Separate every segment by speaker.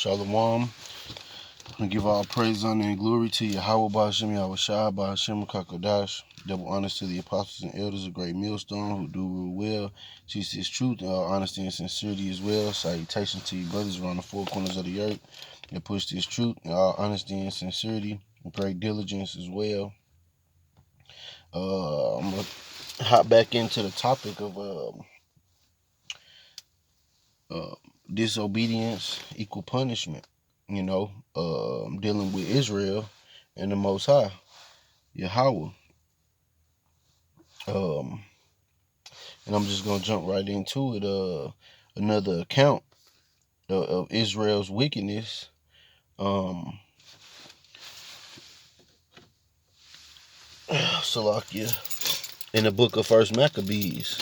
Speaker 1: Shalom. I give all praise, honor, and glory to Yahweh Ba'Shem, Yahweh Shai, Ba'Shem, Kakodash. Double honors to the apostles and elders of Great Millstone who do rule well, teach this truth in all honesty and sincerity as well. Salutations to you brothers around the four corners of the earth that push this truth in all honesty and sincerity and great diligence as well. I'm going to hop back into the topic of disobedience, equal punishment. Dealing with Israel and the Most High, Yahweh. And I'm just gonna jump right into it. Another account of Israel's wickedness. Salakia, in the book of First Maccabees.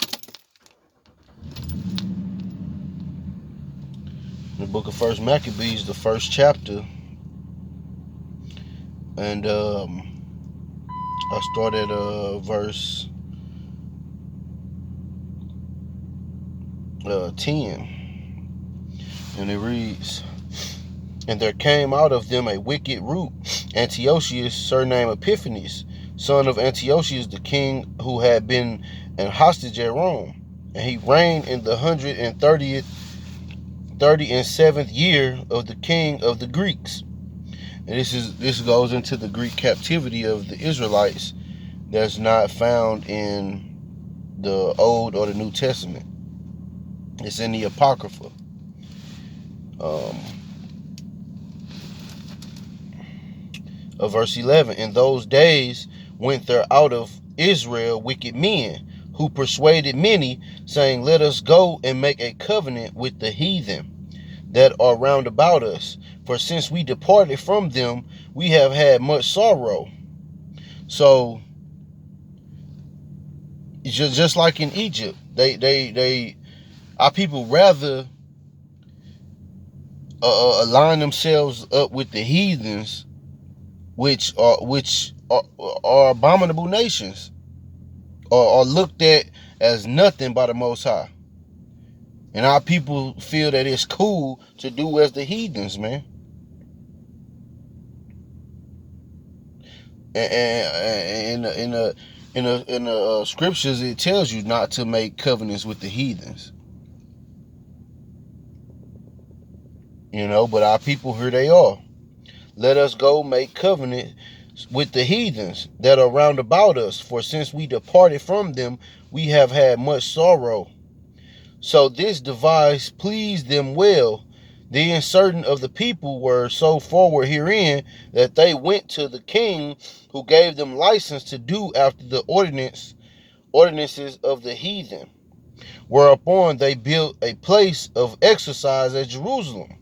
Speaker 1: In the book of First Maccabees, the first chapter, and I start at verse 10, and it reads, "And there came out of them a wicked root, Antiochus, surnamed Epiphanes, son of Antiochus the king, who had been an hostage at Rome. And he reigned in the 137th year of the king of the Greeks." And this goes into the Greek captivity of the Israelites that's not found in the Old or the New Testament. It's in the Apocrypha. Of verse 11, "In those days went there out of Israel wicked men, who persuaded many, saying, Let us go and make a covenant with the heathen that are round about us. For since we departed from them, we have had much sorrow." So, just like in Egypt, our people rather align themselves up with the heathens, which are abominable nations, or are looked at as nothing by the Most High. And our people feel that it's cool to do as the heathens, man. And in the scriptures, it tells you not to make covenants with the heathens. But our people, here they are. Let us go make covenant with the heathens that are round about us. For since we departed from them, we have had much sorrow. So this device pleased them well. Then certain of the people were so forward herein that they went to the king, who gave them license to do after the ordinances of the heathen. Whereupon they built a place of exercise at Jerusalem,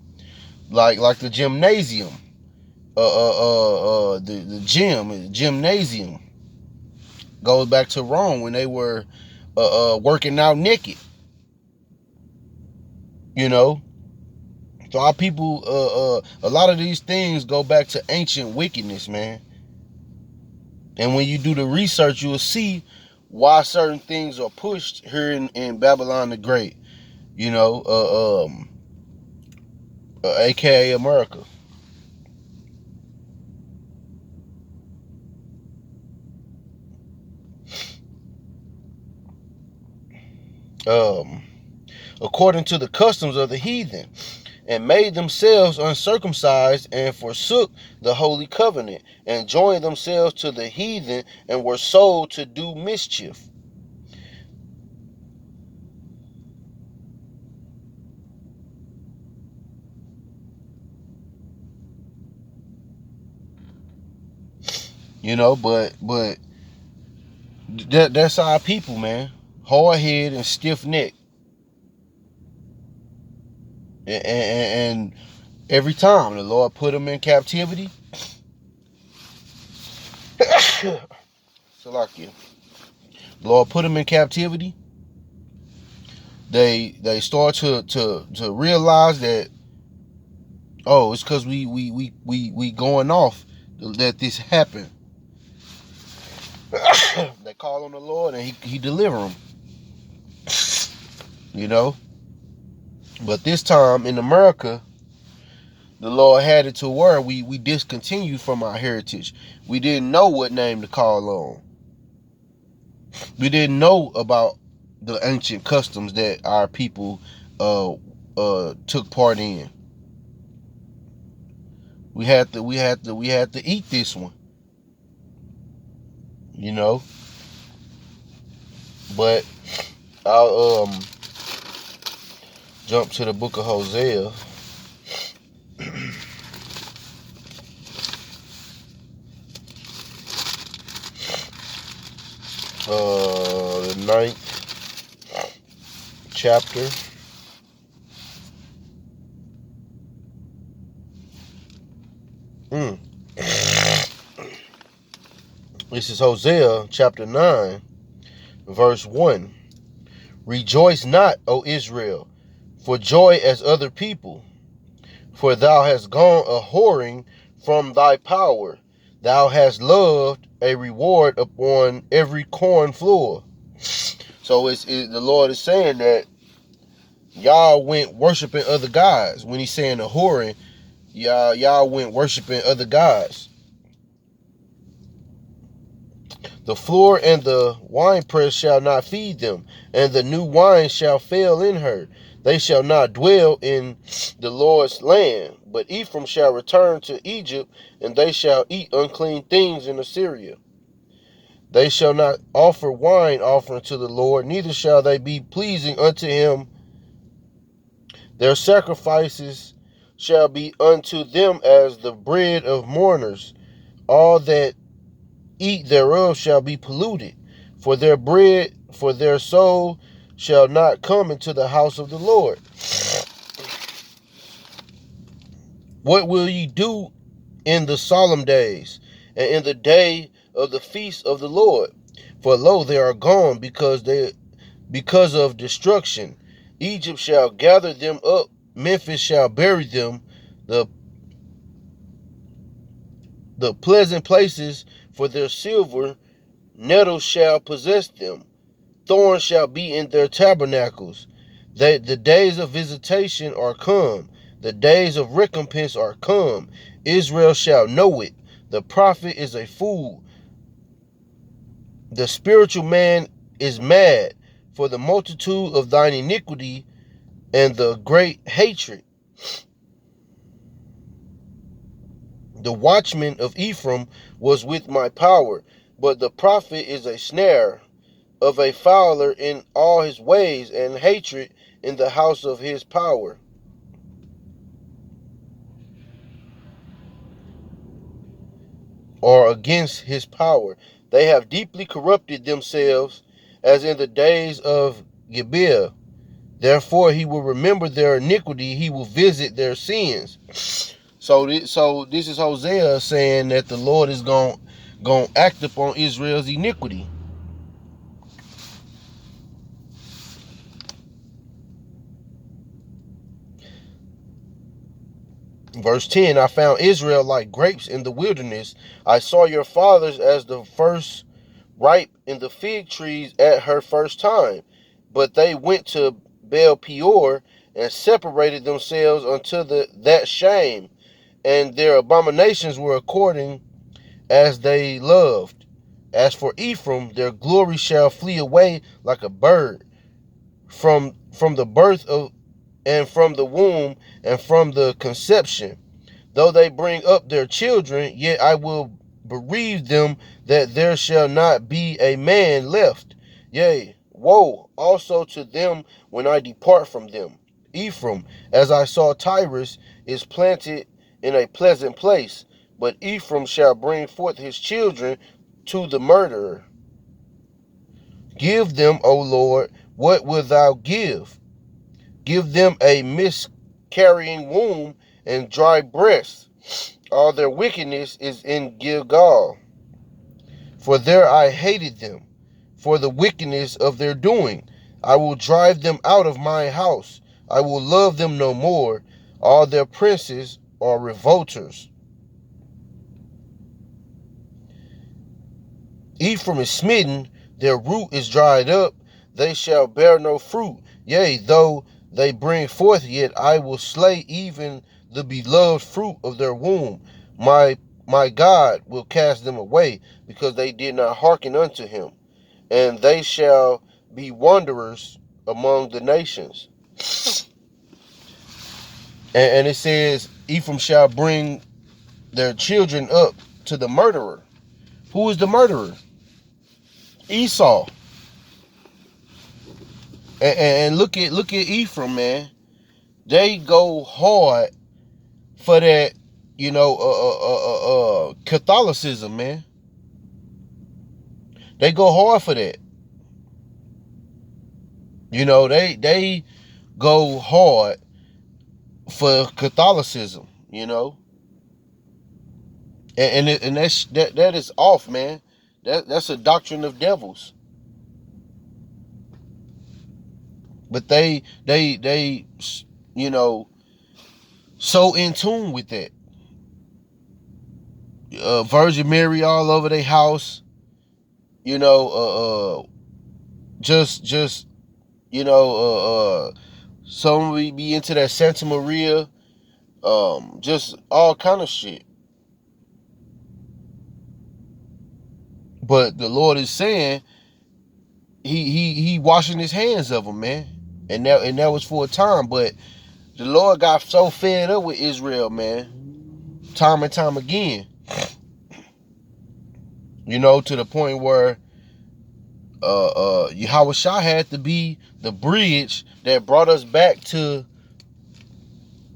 Speaker 1: like the gymnasium, the gymnasium goes back to Rome when they were working out naked. So our people, a lot of these things go back to ancient wickedness, man. And when you do the research, you will see why certain things are pushed here in Babylon the Great, aka America. According to the customs of the heathen, and made themselves uncircumcised, and forsook the holy covenant, and joined themselves to the heathen, and were sold to do mischief. But that's our people, man. Hard head and stiff neck. And every time the Lord put them in captivity, Salakia, Lord put them in captivity, they start to realize that, oh, it's because we going off that this happened. They call on the Lord and he deliver them. But this time in America, the Lord had it to where we discontinued from our heritage. We didn't know what name to call on. We didn't know about the ancient customs that our people took part in. We had to eat this one, you know. But I'll jump to the book of Hosea. The 9th chapter. This is Hosea chapter 9, verse 1. Rejoice not, O Israel, for joy as other people, for thou hast gone a whoring from thy power. Thou hast loved a reward upon every corn floor. So the Lord is saying that y'all went worshiping other gods. When he's saying a whoring, y'all went worshiping other gods. The floor and the winepress shall not feed them, and the new wine shall fail in her. They shall not dwell in the Lord's land, but Ephraim shall return to Egypt, and they shall eat unclean things in Assyria. They shall not offer wine offering to the Lord, neither shall they be pleasing unto him. Their sacrifices shall be unto them as the bread of mourners. All that eat thereof shall be polluted. For their bread, for their soul shall not come into the house of the Lord. What will ye do in the solemn days, and in the day of the feast of the Lord? For lo, they are gone because of destruction. Egypt shall gather them up, Memphis shall bury them, the pleasant places for their silver, nettles shall possess them, thorns shall be in their tabernacles. The days of visitation are come, the days of recompense are come. Israel shall know it. The prophet is a fool. The spiritual man is mad for the multitude of thine iniquity and the great hatred. The watchman of Ephraim was with my power, but the prophet is a snare of a fowler in all his ways, and hatred in the house of his power. Or against his power. They have deeply corrupted themselves, as in the days of Gibeah. Therefore he will remember their iniquity, he will visit their sins. So this is Hosea saying that the Lord is going to act upon Israel's iniquity. Verse 10, I found Israel like grapes in the wilderness. I saw your fathers as the first ripe in the fig trees at her first time. But they went to Baal Peor and separated themselves unto that shame, and their abominations were according as they loved. As for Ephraim, their glory shall flee away like a bird from the birth of, and from the womb, and from the conception. Though they bring up their children, yet I will bereave them, that there shall not be a man left. Yea, woe also to them when I depart from them. Ephraim, as I saw Tyrus, is planted in a pleasant place, but Ephraim shall bring forth his children to the murderer. Give them, O Lord, what wilt thou give? Give them a miscarrying womb and dry breasts. All their wickedness is in Gilgal. For there I hated them, for the wickedness of their doing. I will drive them out of my house. I will love them no more. All their princes are revolters. Ephraim is smitten, their root is dried up. They shall bear no fruit. Yea, though they bring forth, yet I will slay even the beloved fruit of their womb. My God will cast them away, because they did not hearken unto him, and they shall be wanderers among the nations. And it says, Ephraim shall bring their children up to the murderer. Who is the murderer? Esau. And look at Ephraim, man. They go hard for that, Catholicism, man. They go hard for that. They go hard for Catholicism, and that is off, man. That's a doctrine of devils. But they so in tune with that. Virgin Mary all over their house, just some we be into that Santa Maria, just all kind of shit. But the Lord is saying he washing his hands of them, man. And that was for a time, but the Lord got so fed up with Israel, man, time and time again. To the point where Yahweh Shah had to be the bridge that brought us back to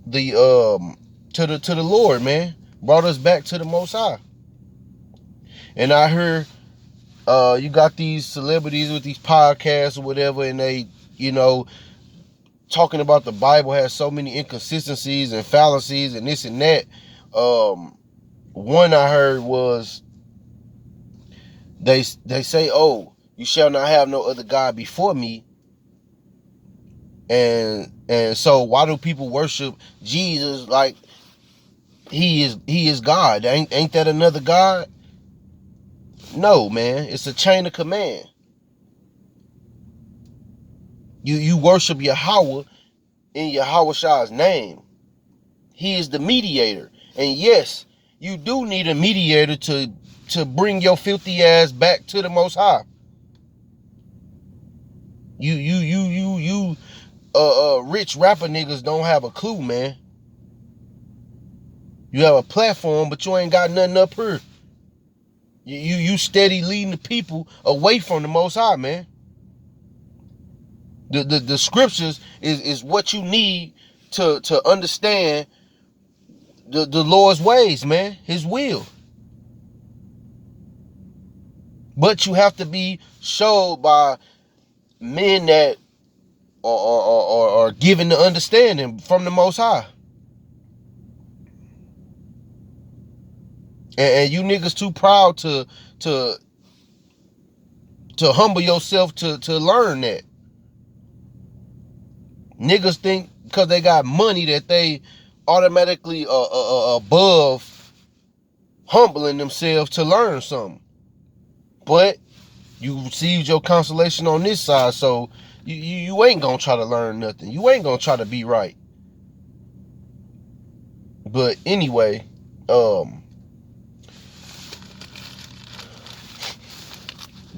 Speaker 1: the to the Lord, man. Brought us back to the Most High. And I heard you got these celebrities with these podcasts or whatever, and they, talking about the Bible has so many inconsistencies and fallacies and this and that. One I heard was they say, "Oh, you shall not have no other God before me." And so why do people worship Jesus like he is God? Ain't that another God? No, man. It's a chain of command. You worship Yahweh in Yahweh Shah's name. He is the mediator. And yes, you do need a mediator to bring your filthy ass back to the Most High. You rich rapper niggas don't have a clue, man. You have a platform, but you ain't got nothing up here. You steady leading the people away from the Most High, man. The scriptures is what you need to understand the Lord's ways, man, his will. But you have to be showed by men that are given the understanding from the Most High. And you niggas too proud to humble yourself to learn that. Niggas think because they got money that they automatically above humbling themselves to learn something. But you received your consolation on this side, so you ain't gonna try to learn nothing. You ain't gonna try to be right. But anyway,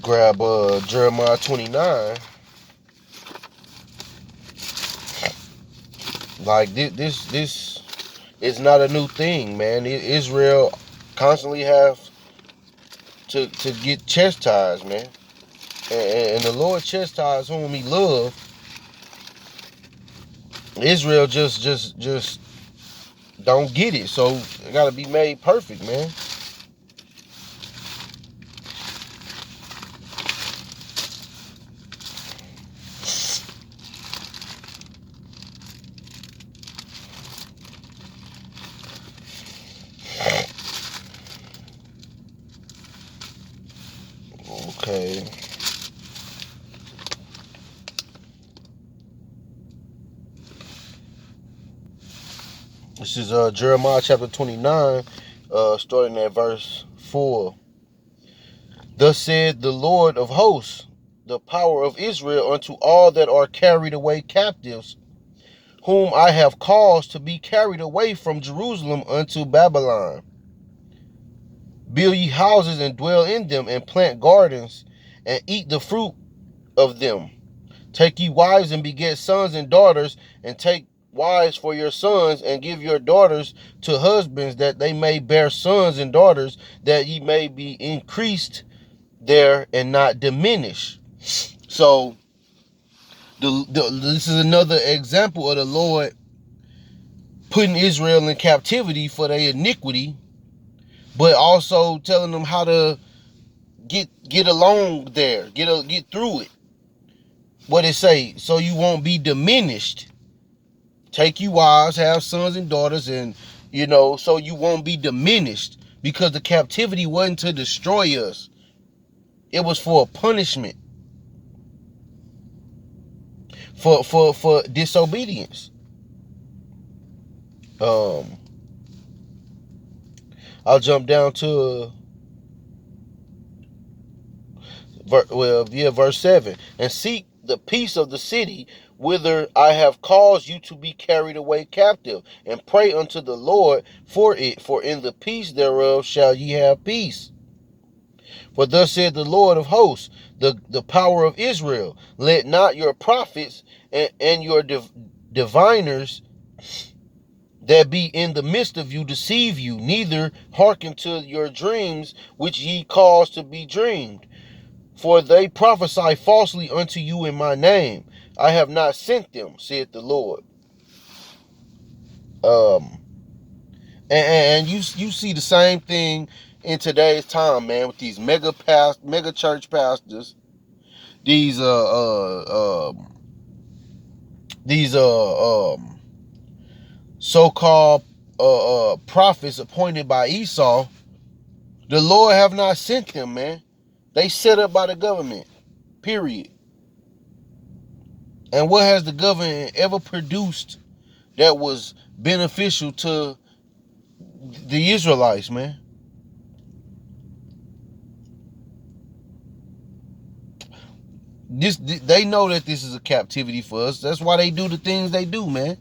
Speaker 1: grab Jeremiah 29. Like this is not a new thing, man. Israel constantly have to get chastised, man. And the Lord chastised whom he loved. Israel just don't get it. So it gotta be made perfect, man. Okay. This is Jeremiah chapter 29, starting at verse 4. Thus said the Lord of hosts, the power of Israel, unto all that are carried away captives. whom I have caused to be carried away from Jerusalem unto Babylon. Build ye houses and dwell in them, and plant gardens and eat the fruit of them. Take ye wives and beget sons and daughters, and take wives for your sons, and give your daughters to husbands, that they may bear sons and daughters, that ye may be increased there and not diminished. So this is another example of the Lord putting Israel in captivity for their iniquity, but also telling them how to get along there, get through it. What it say? So you won't be diminished. Take you wives, have sons and daughters, and so you won't be diminished, because the captivity wasn't to destroy us. It was for a punishment. For disobedience. I'll jump down to verse 7. And seek the peace of the city whither I have caused you to be carried away captive, and pray unto the Lord for it, for in the peace thereof shall ye have peace. For thus said the Lord of hosts, the power of Israel, let not your prophets and your diviners that be in the midst of you deceive you, neither hearken to your dreams which ye cause to be dreamed. For they prophesy falsely unto you in my name. I have not sent them, saith the Lord. And you see the same thing in today's time, man, with these mega church pastors, these so-called prophets appointed by Esau. The Lord have not sent them, man. They set up by the government, period. And what has the government ever produced that was beneficial to the Israelites, man? They know that this is a captivity for us. That's why they do the things they do, man.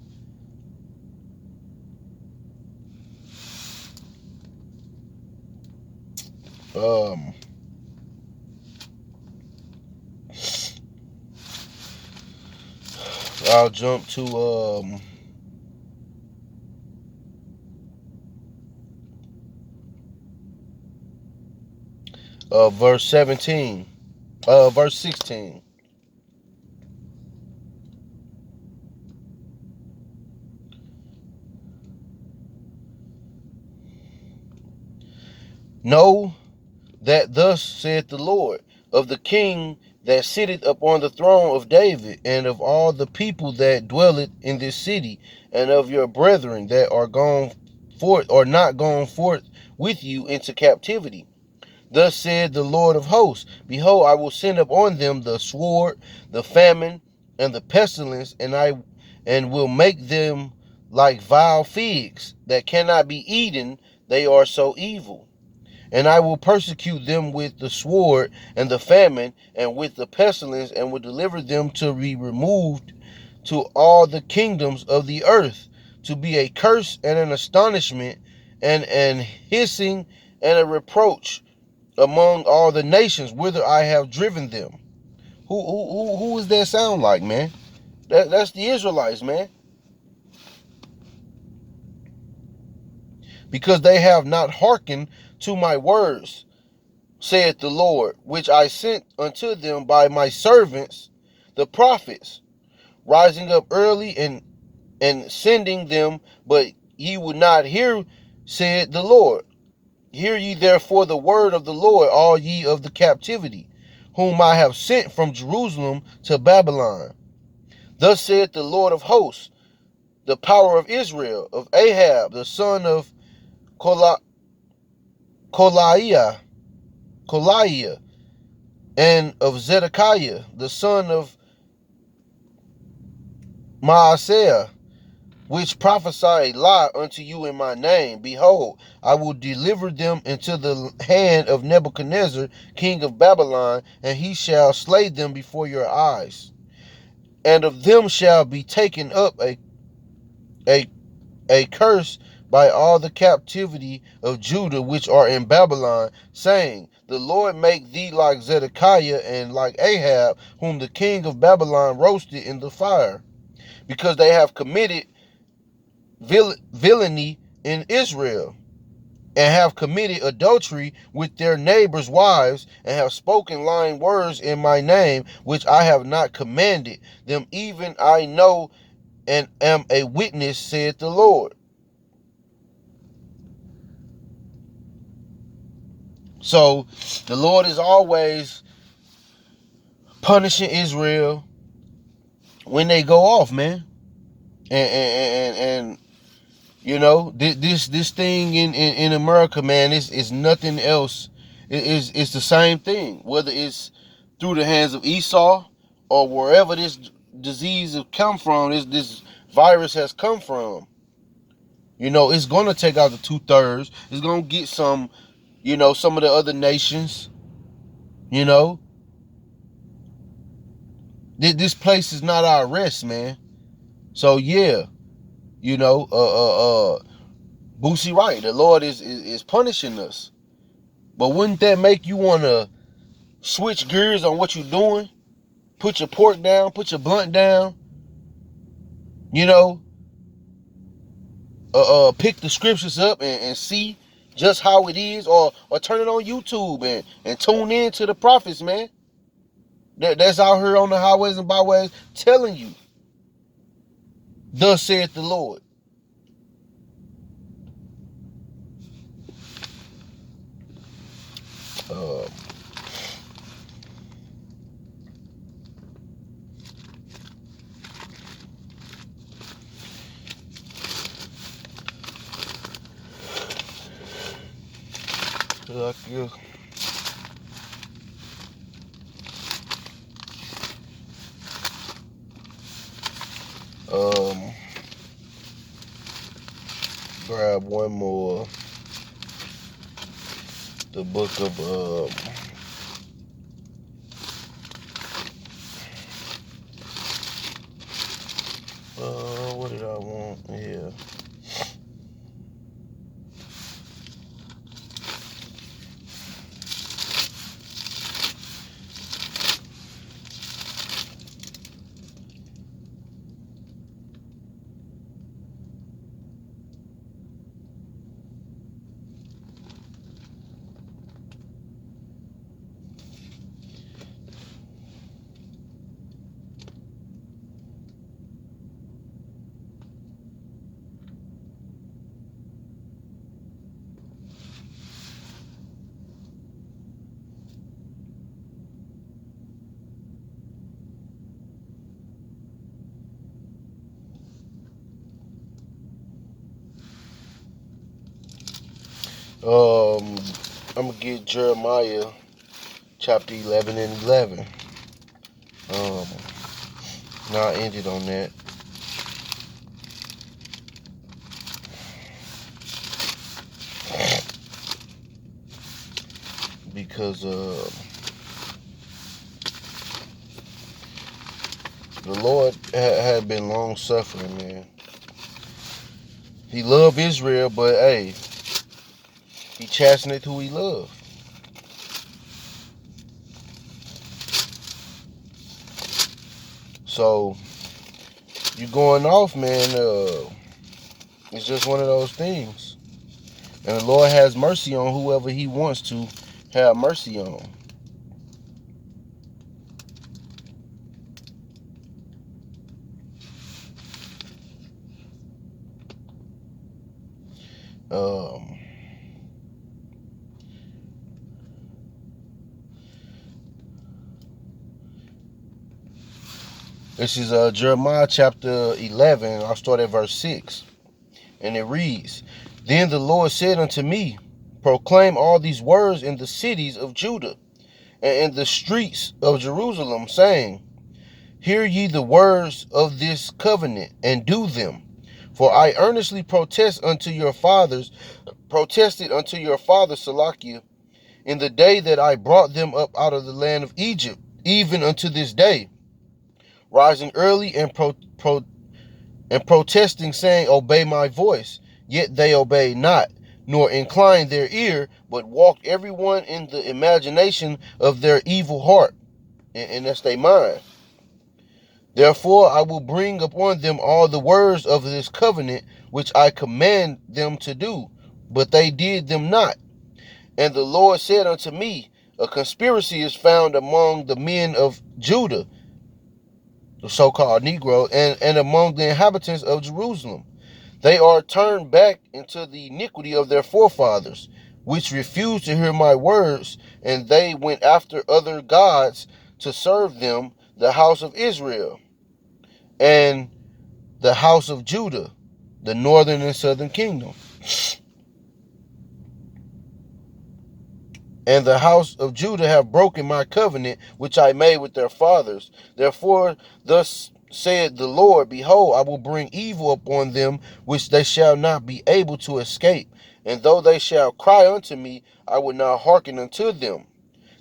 Speaker 1: I'll jump to verse 17. Verse 16. Know that thus saith the Lord, of the king that sitteth upon the throne of David, and of all the people that dwelleth in this city, and of your brethren that are gone forth, or not gone forth with you into captivity. Thus said the Lord of hosts, behold, I will send upon them the sword, the famine, and the pestilence, and will make them like vile figs that cannot be eaten, they are so evil. And I will persecute them with the sword and the famine and with the pestilence, and will deliver them to be removed to all the kingdoms of the earth, to be a curse and an astonishment and an hissing and a reproach among all the nations whither I have driven them. Who does that sound like, man? That's the Israelites, man. Because they have not hearkened to my words, saith the Lord, which I sent unto them by my servants, the prophets, rising up early and sending them, but ye would not hear, said the Lord. Hear ye therefore the word of the Lord, all ye of the captivity, whom I have sent from Jerusalem to Babylon. Thus saith the Lord of hosts, the power of Israel, of Ahab, the son of Kolaiah, and of Zedekiah, the son of Maaseiah, which prophesy a lie unto you in my name. Behold, I will deliver them into the hand of Nebuchadnezzar, king of Babylon, and he shall slay them before your eyes. And of them shall be taken up a a curse by all the captivity of Judah which are in Babylon, saying, The Lord make thee like Zedekiah and like Ahab, whom the king of Babylon roasted in the fire, because they have committed villainy in Israel, and have committed adultery with their neighbors' wives, and have spoken lying words in my name, which I have not commanded them, even I know and am a witness, saith the Lord. So the Lord is always punishing Israel when they go off, man. And you know, this thing in America, man, is nothing else. It's the same thing, whether it's through the hands of Esau or wherever this disease has come from, this virus has come from. You know, it's gonna take out the 2/3. It's gonna get some, you know, some of the other nations. You know, this place is not our rest, man. So yeah, you know, Boosie right. The Lord is punishing us. But wouldn't that make you want to switch gears on what you're doing? Put your pork down, put your blunt down, you know, pick the scriptures up and see just how it is, or turn it on YouTube and tune in to the prophets, man. That's out here on the highways and byways telling you, thus saith the Lord. Uh, like you. Grab one more. The book of what did I want here? I'm gonna get Jeremiah chapter 11 and 11. Now I ended on that. Because the Lord had been long suffering, man. He loved Israel, but hey, he chastened who he loved. So you going off, man. It's just one of those things. And the Lord has mercy on whoever he wants to have mercy on. This is Jeremiah chapter 11. I'll start at verse 6. And it reads, Then the Lord said unto me, Proclaim all these words in the cities of Judah and in the streets of Jerusalem, saying, Hear ye the words of this covenant, and do them. For I earnestly protested unto your fathers, Salakia, in the day that I brought them up out of the land of Egypt, even unto this day, rising early and and protesting, saying, Obey my voice. Yet they obeyed not, nor inclined their ear, but walked everyone in the imagination of their evil heart. And that's their mind. Therefore I will bring upon them all the words of this covenant which I command them to do, but they did them not. And the Lord said unto me, A conspiracy is found among the men of Judah, the so-called Negro, and among the inhabitants of Jerusalem. They are turned back into the iniquity of their forefathers, which refused to hear my words, and they went after other gods to serve them, the house of Israel and the house of Judah, the northern and southern kingdom. And the house of Judah have broken my covenant, which I made with their fathers. Therefore, thus said the Lord, Behold, I will bring evil upon them, which they shall not be able to escape. And though they shall cry unto me, I will not hearken unto them.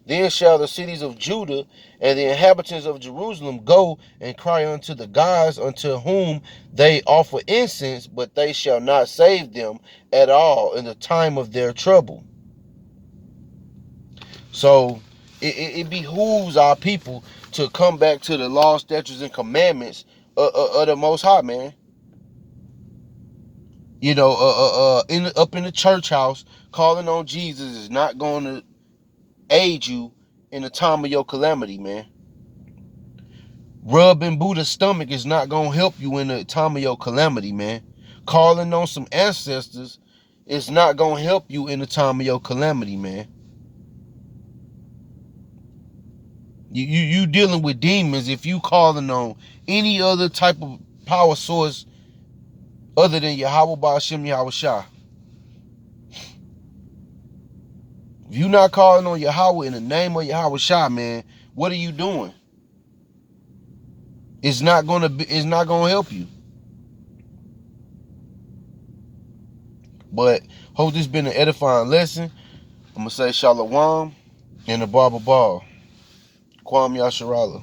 Speaker 1: Then shall the cities of Judah and the inhabitants of Jerusalem go and cry unto the gods unto whom they offer incense, but they shall not save them at all in the time of their trouble. So it behooves our people to come back to the law, statutes, and commandments of the Most High, man. You know, up in the church house, calling on Jesus is not going to aid you in the time of your calamity, man. Rubbing Buddha's stomach is not going to help you in the time of your calamity, man. Calling on some ancestors is not going to help you in the time of your calamity, man. You dealing with demons if you calling on any other type of power source other than Yahweh Ba'ashem Yahweh Shah. If you not calling on Yahweh in the name of Yahweh Shah, man, what are you doing? It's not gonna help you. But hope this been an edifying lesson. I'm gonna say Shalom and the Barber Ball. Kwam Yasharala.